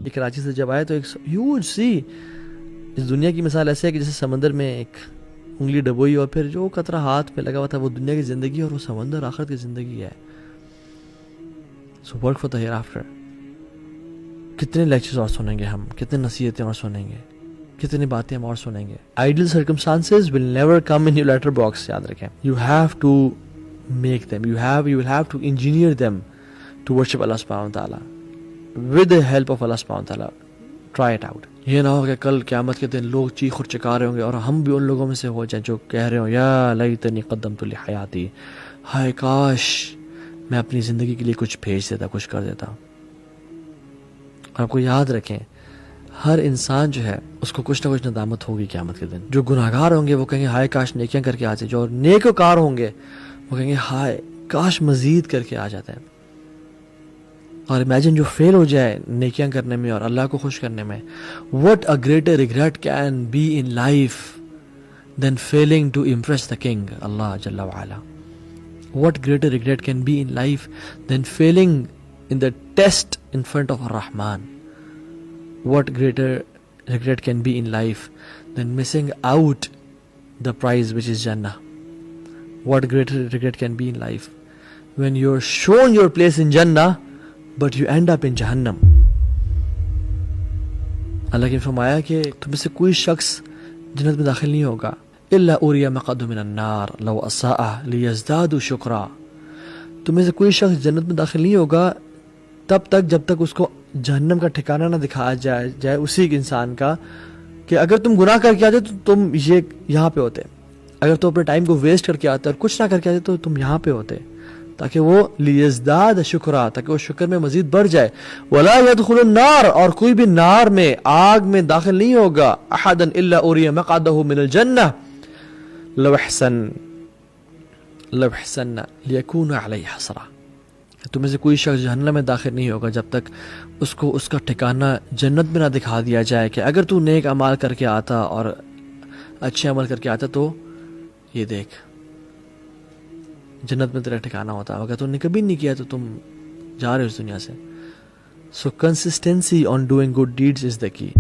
یہ کراچی سے جب آئے تو ایک ہیوج سی اس دنیا کی مثال ایسے ہے کہ جیسے سمندر میں ایک انگلی ڈبوئی اور پھر جو قطرہ ہاتھ پہ لگا ہوا تھا وہ دنیا کی زندگی اور وہ سمندر آخرت کی زندگی ہے. So work for the hereafter. کتنے لیکچرز اور سنیں گے ہم, کتنے نصیحتیں اور سنیں گے, کتنی باتیں ہم اور سنیں گے. Ideal circumstances will never come in your letter box. یاد رکھیں, you have to make them, you will have to engineer them to worship Allah سبحانہ وتعالی with the help of Allah سبحانہ وتعالی. Try it out. یہ نہ ہو کہ کل قیامت کے دن لوگ چیخ اور چکا رہے ہوں گے اور ہم بھی ان لوگوں میں سے ہو جائیں جو کہہ رہے ہوں یا لیتنی قدمت لحیاتی, ہائے کاش میں اپنی زندگی کے لیے کچھ بھیج دیتا, کچھ کر دیتا. آپ کو یاد رکھیں, ہر انسان جو ہے اس کو کچھ نہ کچھ ندامت ہوگی قیامت کے دن. جو گناہ گار ہوں گے وہ کہیں گے ہائے کاش نیکیاں کر کے آتے, جو نیکوکار ہوں گے وہ کہیں گے ہائے کاش مزید کر کے آ جاتے ہیں. اور امیجن جو فیل ہو جائے نیکیاں کرنے میں اور اللہ کو خوش کرنے میں, what a greater regret can be in life than failing to impress the king, Allah Jalla wa Ala. What greater regret can be in life than failing in the test in front of Ar-Rahman. What greater regret can be in life than missing out the prize which is Jannah. What greater regret can be in life when you're shown your place in Jannah but you end up in جہنم. اللہ نے فرمایا کہ تم میں سے کوئی شخص جنت میں داخل نہیں ہوگا الا اوری مقعده من النار لو اساء لیزداد شکرا. تم میں سے کوئی شخص جنت میں داخل نہیں ہوگا تب تک جب تک اس کو جہنم کا ٹھکانہ نہ دکھایا جائے اسی انسان کا کہ اگر تم گناہ کر کے آتے تو تم یہاں پہ ہوتے, اگر تم اپنے ٹائم کو ویسٹ کر کے آتے اور کچھ نہ کر کے آتے تو تم یہاں پہ ہوتے, تاکہ وہ لیزداد شکرا, تاکہ وہ شکر میں مزید بڑھ جائے. ولا يدخل النار, اور کوئی بھی نار میں آگ میں داخل نہیں ہوگا احدا الا اوری مقعده من الجنہ لو احسن لیکون علیہ حسرہ. تمہیں سے کوئی شخص جہنم میں داخل نہیں ہوگا جب تک اس کو اس کا ٹھکانہ جنت میں نہ دکھا دیا جائے کہ اگر تو نیک اعمال کر کے آتا اور اچھے عمل کر کے آتا تو یہ دیکھ جنت میں تیرا ٹھکانہ ہوتا. اگر تم نے کبھی نہیں کیا تو تم جا رہے ہو اس دنیا سے. So consistency on doing good deeds is the کی.